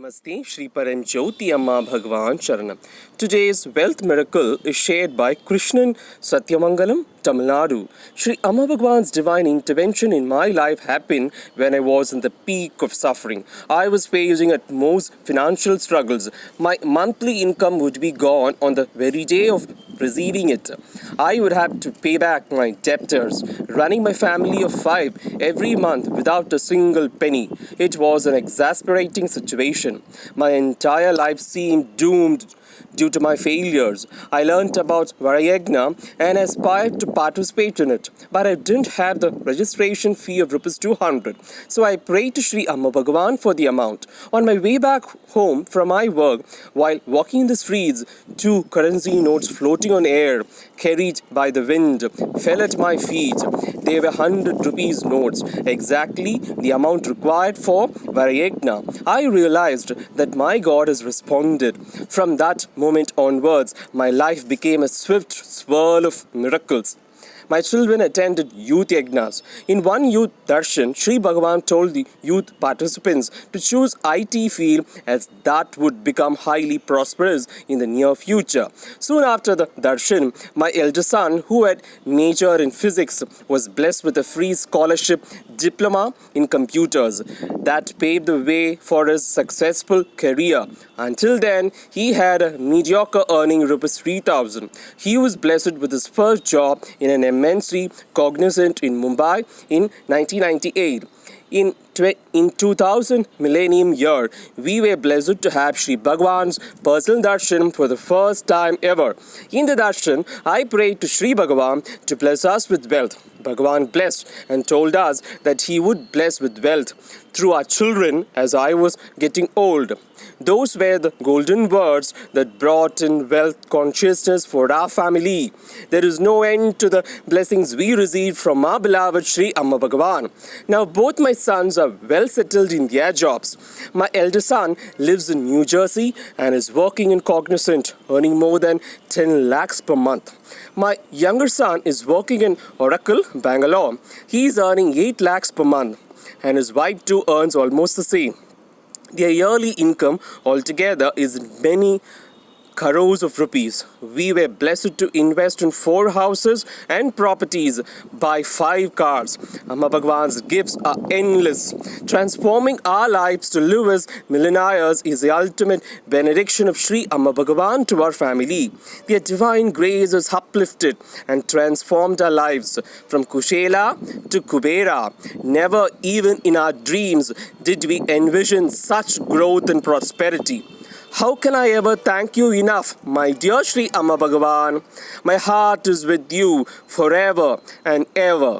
Namaste, Shri Paranjyoti Amma Bhagwan Sharanam. Today's wealth miracle is shared by Krishnan Satyamangalam, Tamil Nadu. Shri Amma Bhagwan's divine intervention in my life happened when I was in the peak of suffering. I was facing at most financial struggles. My monthly income would be gone on the very day of receiving it. I would have to pay back my debtors, running my family of 5 every month without a single penny. It was an exasperating situation. My entire life seemed doomed due to my failures. I learnt about Varayagna and aspired to participate in it, but I didn't have the registration fee of Rs 200. So I prayed to Sri Amma Bhagavan for the amount. On my way back home from my work, while walking in the streets, 2 currency notes floating on air, carried by the wind, fell at my feet. They were 100 rupees notes, exactly the amount required for Varayagna. I realized that my God has responded. From that moment onwards, my life became a swift swirl of miracles. My children attended youth yagnas. In one youth darshan, Sri Bhagavan told the youth participants to choose IT field as that would become highly prosperous in the near future. Soon after the darshan, my elder son, who had majored in physics, was blessed with a free scholarship diploma in computers. That paved the way for his successful career. Until then, he had a mediocre earning Rs 3,000. He was blessed with his first job in an MNC Cognizant in Mumbai in 1998. In 2000 millennium year, we were blessed to have Sri Bhagwan's personal darshan for the first time ever. In the darshan, I prayed to Sri Bhagavan to bless us with wealth. Bhagavan blessed and told us that he would bless with wealth through our children as I was getting old. Those were the golden words that brought in wealth consciousness for our family. There is no end to the blessings we received from our beloved Sri Amma Bhagavan. Now both my sons are well settled in their jobs. My elder son lives in New Jersey and is working in Cognizant, earning more than 10 lakhs per month. My younger son is working in Oracle, Bangalore. He is earning 8 lakhs per month, and his wife too earns almost the same. Their yearly income altogether is many crores of rupees. We were blessed to invest in 4 houses and properties, buy 5 cars. Amma Bhagwan's gifts are endless. Transforming our lives to live as millionaires is the ultimate benediction of Sri Amma Bhagavan to our family. Their divine grace has uplifted and transformed our lives from Kushela to Kubera. Never even in our dreams did we envision such growth and prosperity. How can I ever thank you enough, my dear Sri Amma Bhagavan? My heart is with you forever and ever.